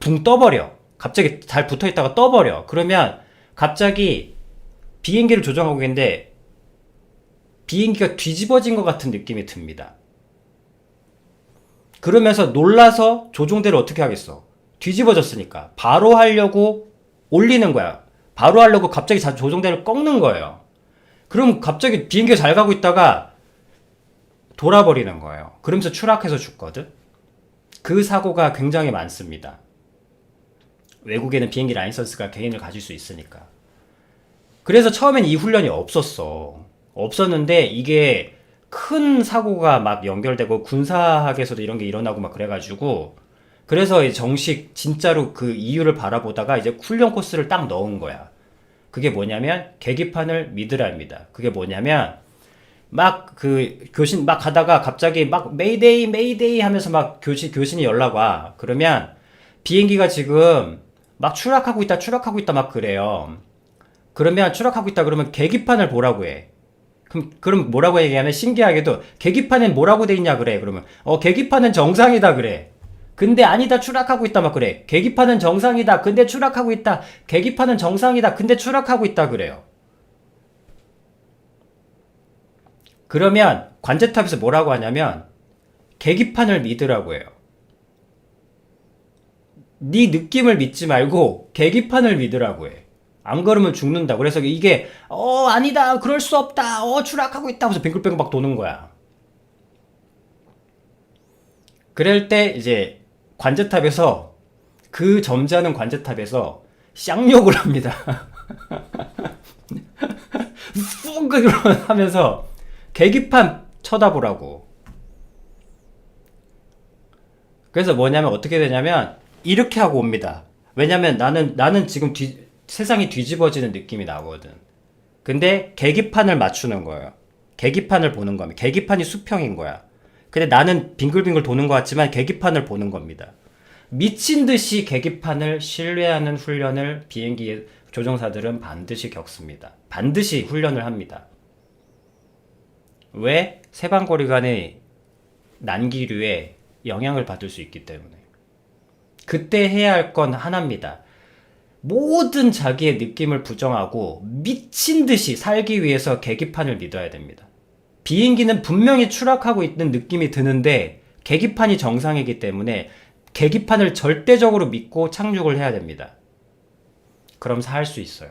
붕 떠버려. 갑자기 잘 붙어 있다가 떠버려. 그러면 갑자기 비행기를 조종하고 있는데, 비행기가 뒤집어진 것 같은 느낌이 듭니다. 그러면서 놀라서 조종대를 어떻게 하겠어? 뒤집어졌으니까. 바로 하려고 올리는 거야. 바로 하려고 갑자기 조종대를 꺾는 거예요. 그럼 갑자기 비행기가 잘 가고 있다가 돌아버리는 거예요. 그러면서 추락해서 죽거든? 그 사고가 굉장히 많습니다. 외국에는 비행기 라이선스가 개인을 가질 수 있으니까. 그래서 처음엔 이 훈련이 없었어. 없었는데 이게 큰 사고가 막 연결되고 군사학에서도 이런 게 일어나고 막 그래가지고 그래서 이제 정식 진짜로 그 이유를 바라보다가 이제 훈련 코스를 딱 넣은 거야. 그게 뭐냐면 계기판을 믿으라입니다. 그게 뭐냐면 막 그 교신 막 가다가 갑자기 막 메이데이 메이데이 하면서 막 교신이 연락 와. 그러면 비행기가 지금 막 추락하고 있다 막 그래요. 그러면 추락하고 있다 그러면 계기판을 보라고 해. 그럼 뭐라고 얘기하면 신기하게도 계기판엔 뭐라고 돼 있냐 그래. 그러면 계기판은 정상이다 그래. 근데 아니다 추락하고 있다 막 그래. 계기판은 정상이다. 근데 추락하고 있다. 계기판은 정상이다. 근데 추락하고 있다 그래요. 그러면 관제탑에서 뭐라고 하냐면 계기판을 믿으라고 해요. 네 느낌을 믿지 말고 계기판을 믿으라고 해. 안 그러면 죽는다. 그래서 이게 아니다 그럴 수 없다 추락하고 있다 하면서 빙글빙글 막 도는 거야. 그럴 때 이제 관제탑에서 그 점잖은 관제탑에서 쌍욕을 합니다. 뿡 하면서 계기판 쳐다보라고. 그래서 뭐냐면 어떻게 되냐면 이렇게 하고 옵니다. 왜냐면 나는 지금 세상이 뒤집어지는 느낌이 나거든. 근데 계기판을 맞추는 거예요. 계기판을 보는 겁니다. 계기판이 수평인 거야. 근데 나는 빙글빙글 도는 것 같지만 계기판을 보는 겁니다. 미친 듯이 계기판을 신뢰하는 훈련을 비행기 조종사들은 반드시 겪습니다. 반드시 훈련을 합니다. 왜? 세방거리간의 난기류에 영향을 받을 수 있기 때문에. 그때 해야 할 건 하나입니다. 모든 자기의 느낌을 부정하고 미친 듯이 살기 위해서 계기판을 믿어야 됩니다. 비행기는 분명히 추락하고 있는 느낌이 드는데 계기판이 정상이기 때문에 계기판을 절대적으로 믿고 착륙을 해야 됩니다. 그럼 살 수 있어요.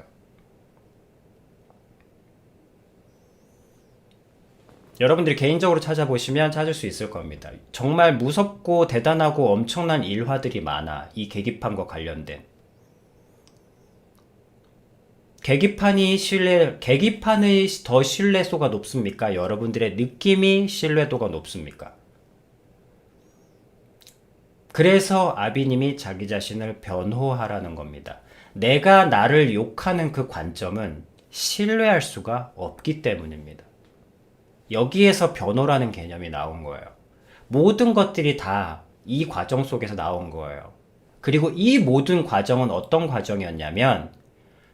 여러분들이 개인적으로 찾아보시면 찾을 수 있을 겁니다. 정말 무섭고 대단하고 엄청난 일화들이 많아. 이 계기판과 관련된. 계기판의 더 신뢰도가 높습니까? 여러분들의 느낌이 신뢰도가 높습니까? 그래서 아비님이 자기 자신을 변호하라는 겁니다. 내가 나를 욕하는 그 관점은 신뢰할 수가 없기 때문입니다. 여기에서 변호라는 개념이 나온 거예요. 모든 것들이 다 이 과정 속에서 나온 거예요. 그리고 이 모든 과정은 어떤 과정이었냐면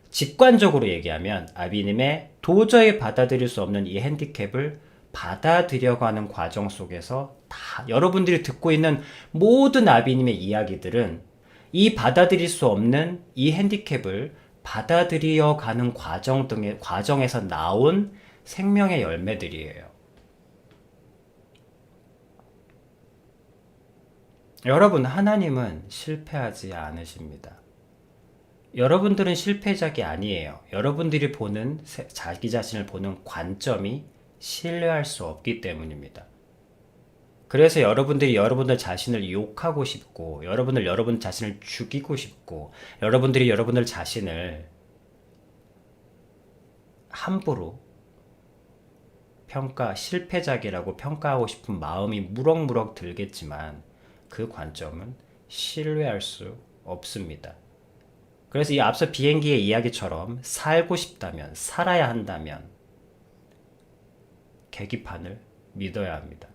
직관적으로 얘기하면 아비님의 도저히 받아들일 수 없는 이 핸디캡을 받아들여가는 과정 속에서 다 여러분들이 듣고 있는 모든 아비님의 이야기들은 이 받아들일 수 없는 이 핸디캡을 받아들여가는 과정에서 나온 생명의 열매들이에요. 여러분, 하나님은 실패하지 않으십니다. 여러분들은 실패작이 아니에요. 여러분들이 보는 자기 자신을 보는 관점이 신뢰할 수 없기 때문입니다. 그래서 여러분들이 여러분들 자신을 욕하고 싶고, 여러분 자신을 죽이고 싶고, 여러분들이 여러분들 자신을 함부로 실패작이라고 평가하고 싶은 마음이 무럭무럭 들겠지만, 그 관점은 신뢰할 수 없습니다. 그래서 이 앞서 비행기의 이야기처럼 살고 싶다면, 살아야 한다면, 계기판을 믿어야 합니다.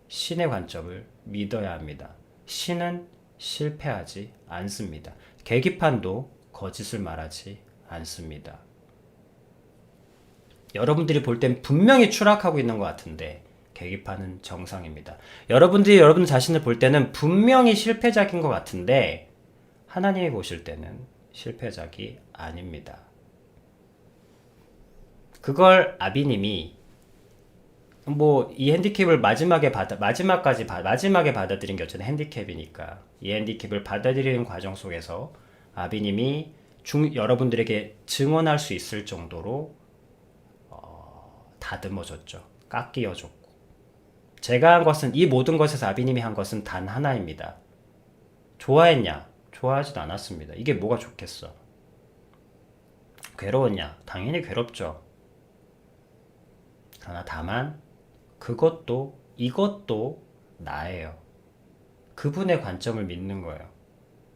신의 관점을 믿어야 합니다. 신은 실패하지 않습니다. 계기판도 거짓을 말하지 않습니다. 여러분들이 볼 땐 분명히 추락하고 있는 것 같은데 계기판은 정상입니다. 여러분들이 여러분 자신을 볼 때는 분명히 실패작인 것 같은데 하나님이 보실 때는 실패작이 아닙니다. 그걸 아비님이 이 핸디캡을 마지막에 받아들인 게 어쨌든 핸디캡이니까 이 핸디캡을 받아들이는 과정 속에서 아비님이 여러분들에게 증언할 수 있을 정도로 다듬어줬죠. 깎이어줬고. 제가 한 것은, 이 모든 것에서 아비님이 한 것은 단 하나입니다. 좋아했냐? 좋아하지도 않았습니다. 이게 뭐가 좋겠어? 괴로웠냐? 당연히 괴롭죠. 그러나 다만 이것도 나예요. 그분의 관점을 믿는 거예요.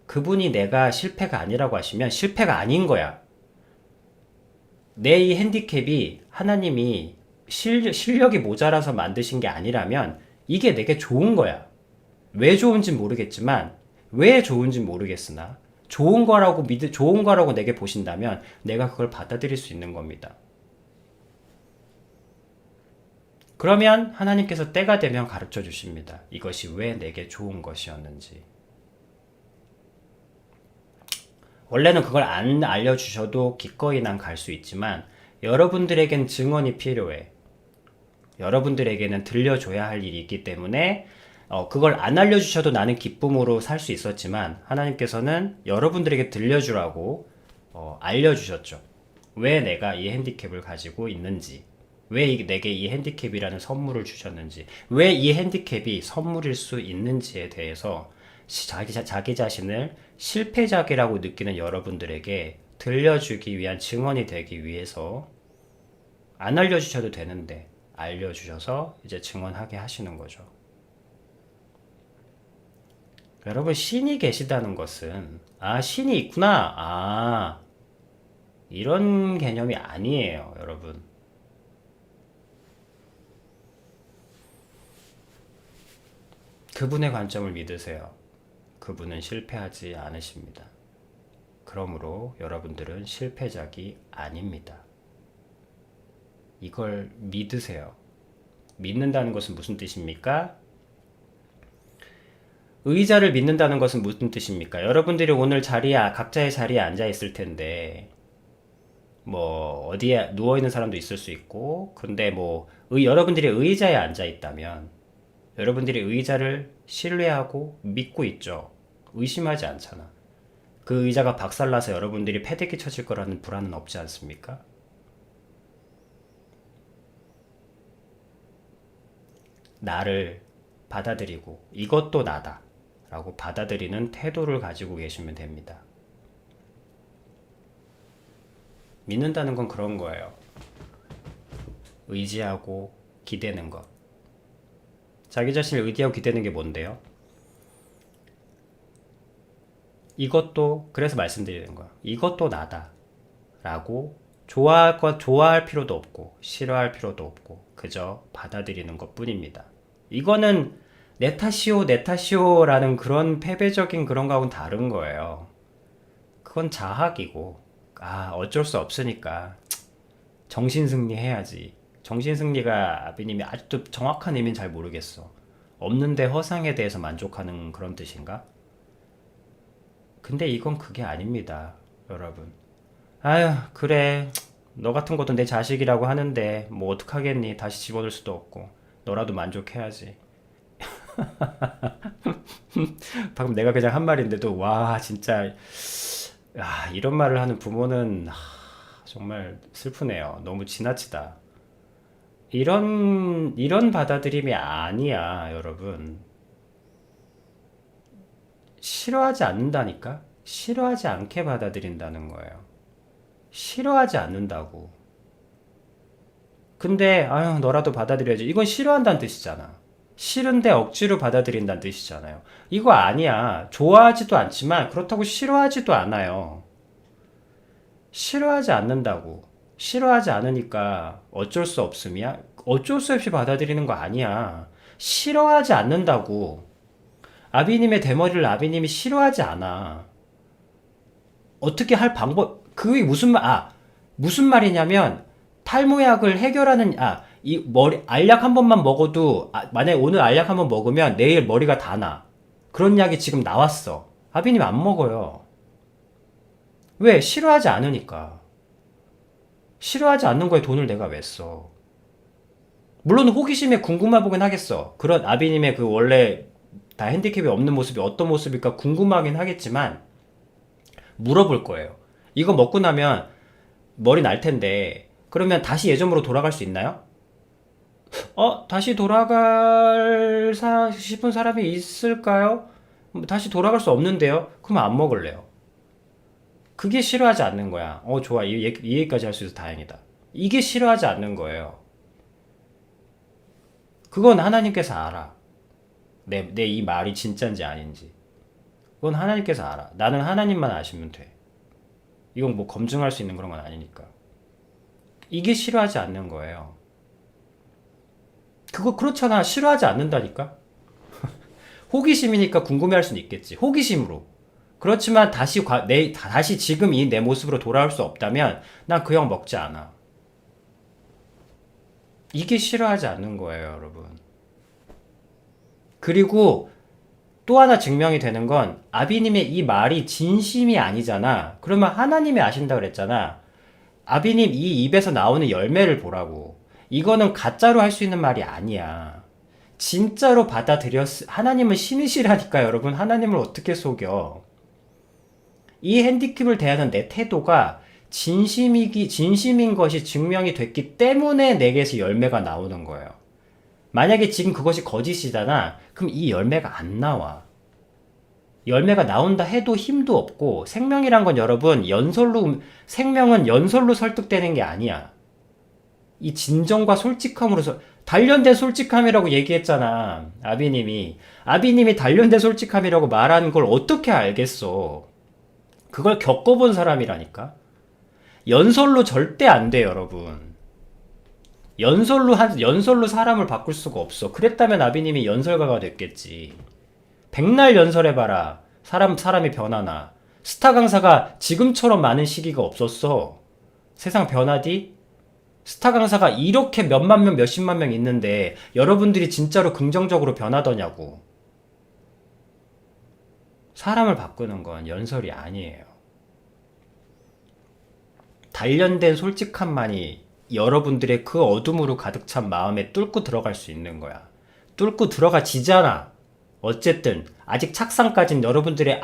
그분이 내가 실패가 아니라고 하시면 실패가 아닌 거야. 내 이 핸디캡이 하나님이 실력이 모자라서 만드신 게 아니라면 이게 내게 좋은 거야. 왜 좋은지 모르겠지만, 왜 좋은지 모르겠으나 좋은 거라고 내게 보신다면 내가 그걸 받아들일 수 있는 겁니다. 그러면 하나님께서 때가 되면 가르쳐 주십니다. 이것이 왜 내게 좋은 것이었는지. 원래는 그걸 안 알려주셔도 기꺼이 난 갈 수 있지만 여러분들에겐 증언이 필요해. 여러분들에게는 들려줘야 할 일이 있기 때문에 그걸 안 알려주셔도 나는 기쁨으로 살 수 있었지만 하나님께서는 여러분들에게 들려주라고 알려주셨죠. 왜 내가 이 핸디캡을 가지고 있는지, 왜 내게 이 핸디캡이라는 선물을 주셨는지, 왜 이 핸디캡이 선물일 수 있는지에 대해서 자기 자신을 실패작이라고 느끼는 여러분들에게 들려주기 위한 증언이 되기 위해서 안 알려주셔도 되는데 알려주셔서 이제 증언하게 하시는 거죠. 여러분, 신이 계시다는 것은 신이 있구나, 이런 개념이 아니에요. 여러분, 그분의 관점을 믿으세요. 그분은 실패하지 않으십니다. 그러므로 여러분들은 실패작이 아닙니다. 이걸 믿으세요. 믿는다는 것은 무슨 뜻입니까? 의자를 믿는다는 것은 무슨 뜻입니까? 여러분들이 오늘 각자의 자리에 앉아 있을 텐데, 어디에 누워있는 사람도 있을 수 있고, 근데 여러분들이 의자에 앉아 있다면, 여러분들이 의자를 신뢰하고 믿고 있죠. 의심하지 않잖아. 그 의자가 박살나서 여러분들이 패대기 쳐질 거라는 불안은 없지 않습니까? 나를 받아들이고 이것도 나다 라고 받아들이는 태도를 가지고 계시면 됩니다. 믿는다는 건 그런 거예요. 의지하고 기대는 것. 자기 자신을 의지하고 기대는 게 뭔데요? 그래서 말씀드리는 거야. 이것도 나다 라고 좋아할 필요도 없고 싫어할 필요도 없고 그저 받아들이는 것 뿐입니다. 이거는 내 탓이오 라는 그런 패배적인 그런 거하고는 다른 거예요. 그건 자학이고 어쩔 수 없으니까 정신승리 해야지. 정신승리가 아비님이 아직도 정확한 의미는 잘 모르겠어. 없는데 허상에 대해서 만족하는 그런 뜻인가? 근데 이건 그게 아닙니다, 여러분. 그래. 너 같은 것도 내 자식이라고 하는데 뭐 어떡하겠니? 다시 집어들 수도 없고 너라도 만족해야지. 방금 내가 그냥 한 말인데도 와 진짜 야, 이런 말을 하는 부모는 정말 슬프네요. 너무 지나치다. 이런 받아들임이 아니야, 여러분. 싫어하지 않는다니까? 싫어하지 않게 받아들인다는 거예요. 싫어하지 않는다고. 근데, 아유, 너라도 받아들여야지. 이건 싫어한다는 뜻이잖아. 싫은데 억지로 받아들인다는 뜻이잖아요. 이거 아니야. 좋아하지도 않지만 그렇다고 싫어하지도 않아요. 싫어하지 않는다고. 싫어하지 않으니까 어쩔 수 없음이야? 어쩔 수 없이 받아들이는 거 아니야. 싫어하지 않는다고. 아비님의 대머리를 아비님이 싫어하지 않아. 어떻게 할 방법, 그게 무슨 말이냐면, 탈모약을 해결하는, 이 머리, 알약 한 번만 먹어도, 만약에 오늘 알약 한 번 먹으면 내일 머리가 다 나. 그런 약이 지금 나왔어. 아비님 안 먹어요. 왜? 싫어하지 않으니까. 싫어하지 않는 거에 돈을 내가 왜 써? 물론 호기심에 궁금해보긴 하겠어. 그런 아비님의 그 원래 다 핸디캡이 없는 모습이 어떤 모습일까 궁금하긴 하겠지만, 물어볼 거예요. 이거 먹고 나면 머리 날 텐데, 그러면 다시 예전으로 돌아갈 수 있나요? 다시 싶은 사람이 있을까요? 다시 돌아갈 수 없는데요? 그럼 안 먹을래요. 그게 싫어하지 않는 거야. 좋아. 이 얘기까지 할 수 있어서 다행이다. 이게 싫어하지 않는 거예요. 그건 하나님께서 알아. 내 이 말이 진짜인지 아닌지. 그건 하나님께서 알아. 나는 하나님만 아시면 돼. 이건 뭐 검증할 수 있는 그런 건 아니니까. 이게 싫어하지 않는 거예요. 그거 그렇잖아. 싫어하지 않는다니까? 호기심이니까 궁금해할 수는 있겠지. 호기심으로. 그렇지만 다시 지금 이 내 모습으로 돌아올 수 없다면 난 그 형 먹지 않아. 이게 싫어하지 않는 거예요, 여러분. 그리고 또 하나 증명이 되는 건 아비님의 이 말이 진심이 아니잖아. 그러면 하나님이 아신다 그랬잖아. 아비님 이 입에서 나오는 열매를 보라고. 이거는 가짜로 할 수 있는 말이 아니야. 진짜로 하나님은 신이시라니까 여러분. 하나님을 어떻게 속여? 이 핸디캡을 대하는 내 태도가 진심인 것이 증명이 됐기 때문에 내게서 열매가 나오는 거예요. 만약에 지금 그것이 거짓이잖아. 그럼 이 열매가 안 나와. 열매가 나온다 해도 힘도 없고, 생명이란 건 여러분, 생명은 연설로 설득되는 게 아니야. 이 진정과 솔직함으로서, 단련된 솔직함이라고 얘기했잖아. 아비님이 단련된 솔직함이라고 말하는 걸 어떻게 알겠어? 그걸 겪어본 사람이라니까? 연설로 절대 안 돼, 여러분. 연설로 사람을 바꿀 수가 없어. 그랬다면 아비님이 연설가가 됐겠지. 백날 연설해봐라. 사람이 변하나. 스타 강사가 지금처럼 많은 시기가 없었어. 세상 변하디? 스타 강사가 이렇게 몇만 명, 몇십만 명 있는데 여러분들이 진짜로 긍정적으로 변하더냐고. 사람을 바꾸는 건 연설이 아니에요. 단련된 솔직함만이 여러분들의 그 어둠으로 가득 찬 마음에 뚫고 들어갈 수 있는 거야. 뚫고 들어가지잖아. 어쨌든 아직 착상까진 여러분들이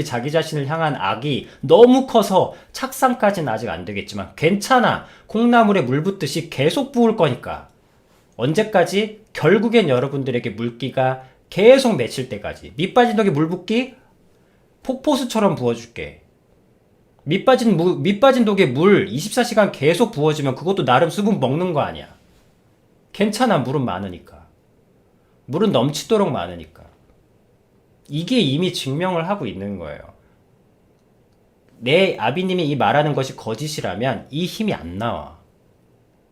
자기 자신을 향한 악이 너무 커서 착상까지는 아직 안 되겠지만 괜찮아. 콩나물에 물 붓듯이 계속 부을 거니까. 언제까지? 결국엔 여러분들에게 물기가 계속 맺힐 때까지. 밑빠진 독에 물 붓기? 폭포수처럼 부어줄게. 밑빠진 독에 물 24시간 계속 부어주면 그것도 나름 수분 먹는 거 아니야. 괜찮아. 물은 많으니까. 물은 넘치도록 많으니까. 이게 이미 증명을 하고 있는 거예요. 내 아비님이 이 말하는 것이 거짓이라면 이 힘이 안 나와.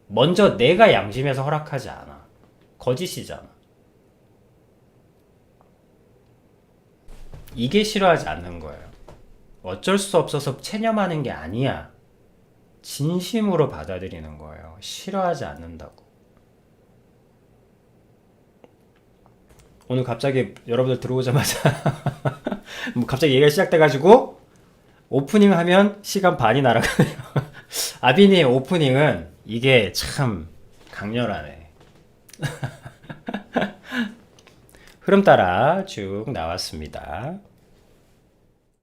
먼저 내가 양심에서 허락하지 않아. 거짓이잖아. 이게 싫어하지 않는 거예요. 어쩔 수 없어서 체념하는 게 아니야. 진심으로 받아들이는 거예요. 싫어하지 않는다고. 오늘 갑자기 여러분들 들어오자마자 갑자기 얘기가 시작돼가지고 오프닝 하면 시간 반이 날아가네요. 아비니의 오프닝은 이게 참 강렬하네. 흐름 따라 쭉 나왔습니다.